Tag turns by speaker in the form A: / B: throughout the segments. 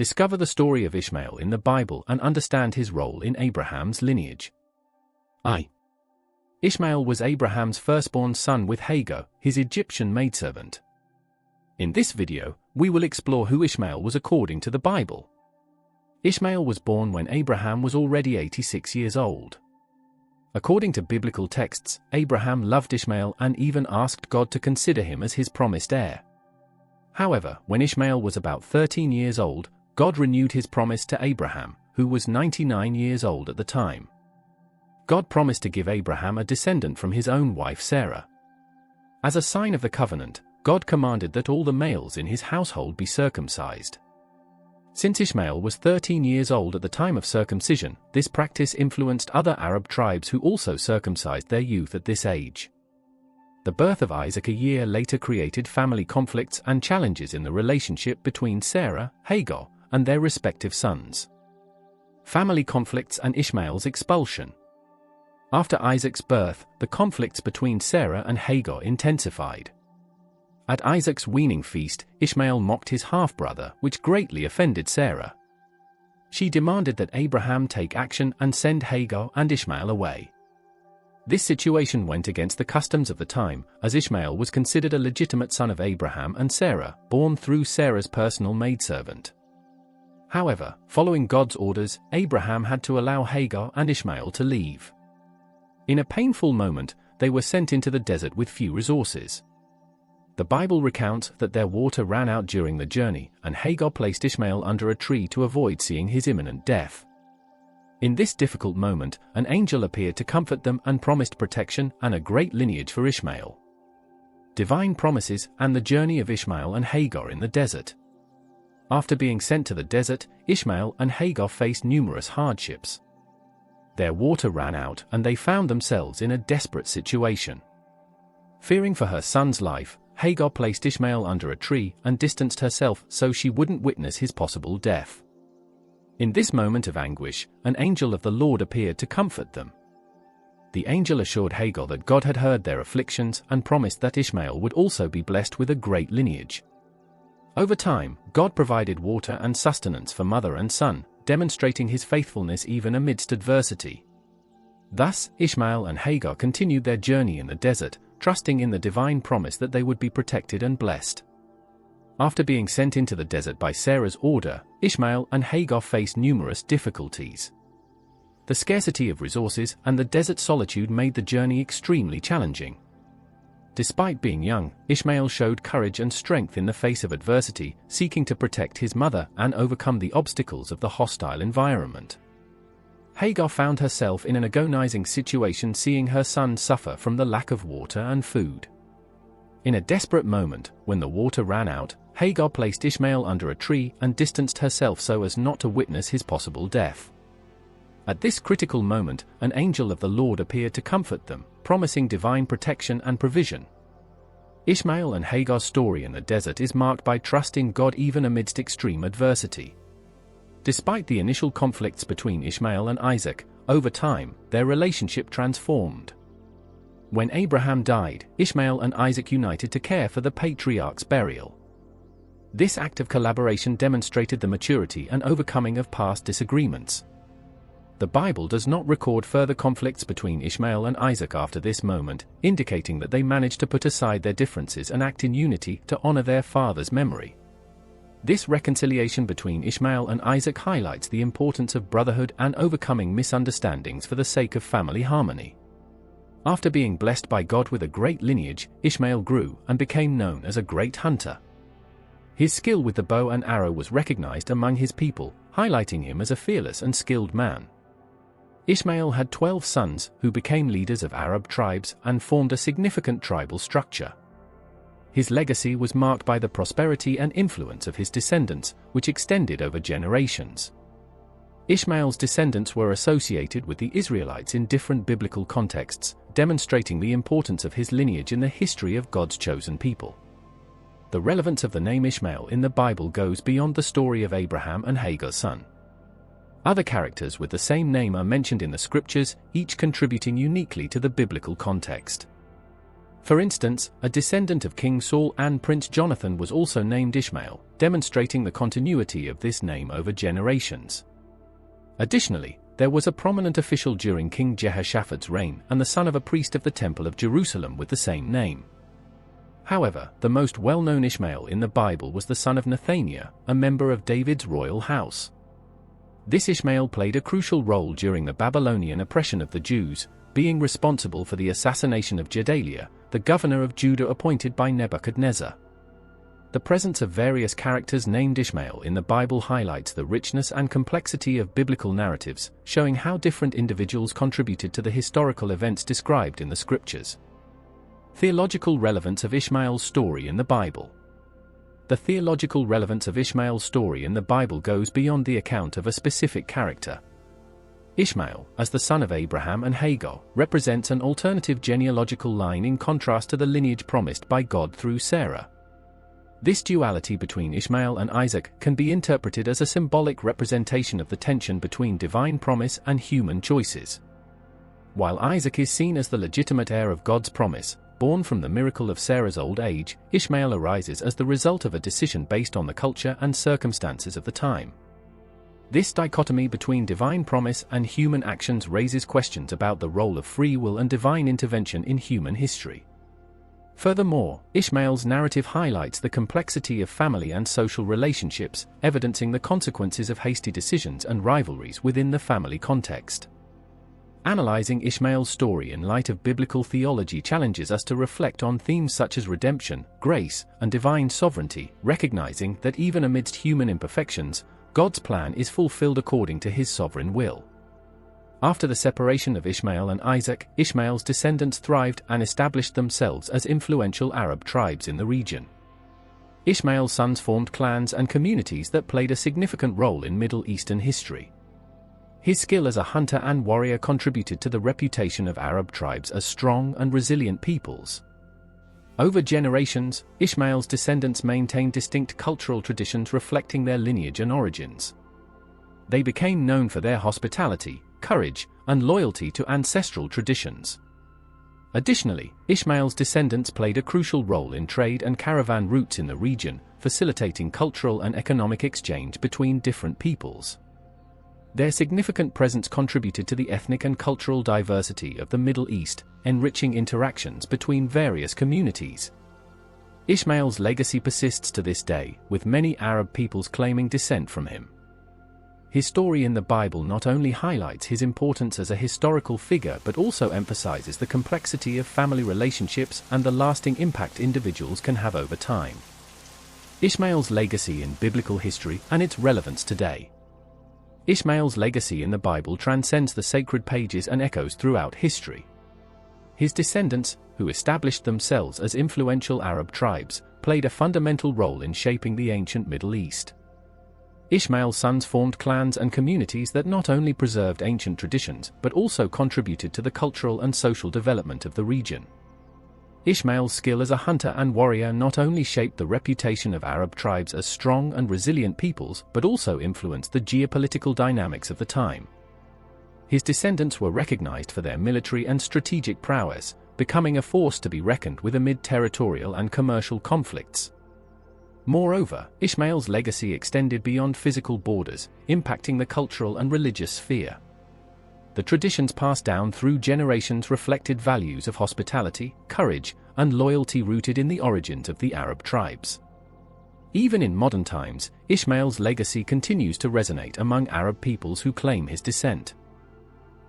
A: Discover the story of Ishmael in the Bible and understand his role in Abraham's lineage. Ishmael was Abraham's firstborn son with Hagar, his Egyptian maidservant. In this video, we will explore who Ishmael was according to the Bible. Ishmael was born when Abraham was already 86 years old. According to biblical texts, Abraham loved Ishmael and even asked God to consider him as his promised heir. However, when Ishmael was about 13 years old, God renewed his promise to Abraham, who was 99 years old at the time. God promised to give Abraham a descendant from his own wife Sarah. As a sign of the covenant, God commanded that all the males in his household be circumcised. Since Ishmael was 13 years old at the time of circumcision, this practice influenced other Arab tribes who also circumcised their youth at this age. The birth of Isaac a year later created family conflicts and challenges in the relationship between Sarah, Hagar, and their respective sons. Family conflicts and Ishmael's expulsion. After Isaac's birth, the conflicts between Sarah and Hagar intensified. At Isaac's weaning feast, Ishmael mocked his half-brother, which greatly offended Sarah. She demanded that Abraham take action and send Hagar and Ishmael away. This situation went against the customs of the time, as Ishmael was considered a legitimate son of Abraham and Sarah, born through Sarah's personal maidservant. However, following God's orders, Abraham had to allow Hagar and Ishmael to leave. In a painful moment, they were sent into the desert with few resources. The Bible recounts that their water ran out during the journey, and Hagar placed Ishmael under a tree to avoid seeing his imminent death. In this difficult moment, an angel appeared to comfort them and promised protection and a great lineage for Ishmael. Divine promises and the journey of Ishmael and Hagar in the desert. After being sent to the desert, Ishmael and Hagar faced numerous hardships. Their water ran out and they found themselves in a desperate situation. Fearing for her son's life, Hagar placed Ishmael under a tree and distanced herself so she wouldn't witness his possible death. In this moment of anguish, an angel of the Lord appeared to comfort them. The angel assured Hagar that God had heard their afflictions and promised that Ishmael would also be blessed with a great lineage. Over time, God provided water and sustenance for mother and son, demonstrating his faithfulness even amidst adversity. Thus, Ishmael and Hagar continued their journey in the desert, trusting in the divine promise that they would be protected and blessed. After being sent into the desert by Sarah's order, Ishmael and Hagar faced numerous difficulties. The scarcity of resources and the desert solitude made the journey extremely challenging. Despite being young, Ishmael showed courage and strength in the face of adversity, seeking to protect his mother and overcome the obstacles of the hostile environment. Hagar found herself in an agonizing situation, seeing her son suffer from the lack of water and food. In a desperate moment, when the water ran out, Hagar placed Ishmael under a tree and distanced herself so as not to witness his possible death. At this critical moment, an angel of the Lord appeared to comfort them, promising divine protection and provision. Ishmael and Hagar's story in the desert is marked by trusting God even amidst extreme adversity. Despite the initial conflicts between Ishmael and Isaac, over time, their relationship transformed. When Abraham died, Ishmael and Isaac united to care for the patriarch's burial. This act of collaboration demonstrated the maturity and overcoming of past disagreements. The Bible does not record further conflicts between Ishmael and Isaac after this moment, indicating that they managed to put aside their differences and act in unity to honor their father's memory. This reconciliation between Ishmael and Isaac highlights the importance of brotherhood and overcoming misunderstandings for the sake of family harmony. After being blessed by God with a great lineage, Ishmael grew and became known as a great hunter. His skill with the bow and arrow was recognized among his people, highlighting him as a fearless and skilled man. Ishmael had 12 sons who became leaders of Arab tribes and formed a significant tribal structure. His legacy was marked by the prosperity and influence of his descendants, which extended over generations. Ishmael's descendants were associated with the Israelites in different biblical contexts, demonstrating the importance of his lineage in the history of God's chosen people. The relevance of the name Ishmael in the Bible goes beyond the story of Abraham and Hagar's son. Other characters with the same name are mentioned in the scriptures, each contributing uniquely to the biblical context. For instance, a descendant of King Saul and Prince Jonathan was also named Ishmael, demonstrating the continuity of this name over generations. Additionally, there was a prominent official during King Jehoshaphat's reign and the son of a priest of the Temple of Jerusalem with the same name. However, the most well-known Ishmael in the Bible was the son of Nathaniah, a member of David's royal house. This Ishmael played a crucial role during the Babylonian oppression of the Jews, being responsible for the assassination of Gedaliah, the governor of Judah appointed by Nebuchadnezzar. The presence of various characters named Ishmael in the Bible highlights the richness and complexity of biblical narratives, showing how different individuals contributed to the historical events described in the scriptures. Theological relevance of Ishmael's story in the Bible. The theological relevance of Ishmael's story in the Bible goes beyond the account of a specific character. Ishmael, as the son of Abraham and Hagar, represents an alternative genealogical line in contrast to the lineage promised by God through Sarah. This duality between Ishmael and Isaac can be interpreted as a symbolic representation of the tension between divine promise and human choices. While Isaac is seen as the legitimate heir of God's promise, born from the miracle of Sarah's old age, Ishmael arises as the result of a decision based on the culture and circumstances of the time. This dichotomy between divine promise and human actions raises questions about the role of free will and divine intervention in human history. Furthermore, Ishmael's narrative highlights the complexity of family and social relationships, evidencing the consequences of hasty decisions and rivalries within the family context. Analyzing Ishmael's story in light of biblical theology challenges us to reflect on themes such as redemption, grace, and divine sovereignty, recognizing that even amidst human imperfections, God's plan is fulfilled according to His sovereign will. After the separation of Ishmael and Isaac, Ishmael's descendants thrived and established themselves as influential Arab tribes in the region. Ishmael's sons formed clans and communities that played a significant role in Middle Eastern history. His skill as a hunter and warrior contributed to the reputation of Arab tribes as strong and resilient peoples. Over generations, Ishmael's descendants maintained distinct cultural traditions reflecting their lineage and origins. They became known for their hospitality, courage, and loyalty to ancestral traditions. Additionally, Ishmael's descendants played a crucial role in trade and caravan routes in the region, facilitating cultural and economic exchange between different peoples. Their significant presence contributed to the ethnic and cultural diversity of the Middle East, enriching interactions between various communities. Ishmael's legacy persists to this day, with many Arab peoples claiming descent from him. His story in the Bible not only highlights his importance as a historical figure but also emphasizes the complexity of family relationships and the lasting impact individuals can have over time. Ishmael's legacy in biblical history and its relevance today. Ishmael's legacy in the Bible transcends the sacred pages and echoes throughout history. His descendants, who established themselves as influential Arab tribes, played a fundamental role in shaping the ancient Middle East. Ishmael's sons formed clans and communities that not only preserved ancient traditions but also contributed to the cultural and social development of the region. Ishmael's skill as a hunter and warrior not only shaped the reputation of Arab tribes as strong and resilient peoples but also influenced the geopolitical dynamics of the time. His descendants were recognized for their military and strategic prowess, becoming a force to be reckoned with amid territorial and commercial conflicts. Moreover, Ishmael's legacy extended beyond physical borders, impacting the cultural and religious sphere. The traditions passed down through generations reflected values of hospitality, courage, and loyalty rooted in the origins of the Arab tribes. Even in modern times, Ishmael's legacy continues to resonate among Arab peoples who claim his descent.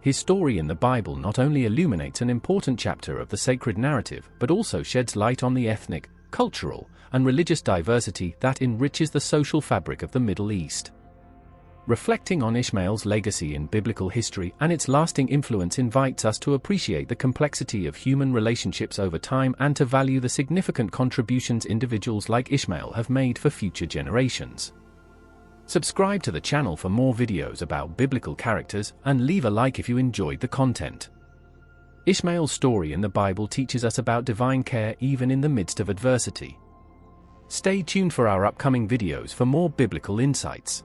A: His story in the Bible not only illuminates an important chapter of the sacred narrative but also sheds light on the ethnic, cultural, and religious diversity that enriches the social fabric of the Middle East. Reflecting on Ishmael's legacy in biblical history and its lasting influence invites us to appreciate the complexity of human relationships over time and to value the significant contributions individuals like Ishmael have made for future generations. Subscribe to the channel for more videos about biblical characters and leave a like if you enjoyed the content. Ishmael's story in the Bible teaches us about divine care even in the midst of adversity. Stay tuned for our upcoming videos for more biblical insights.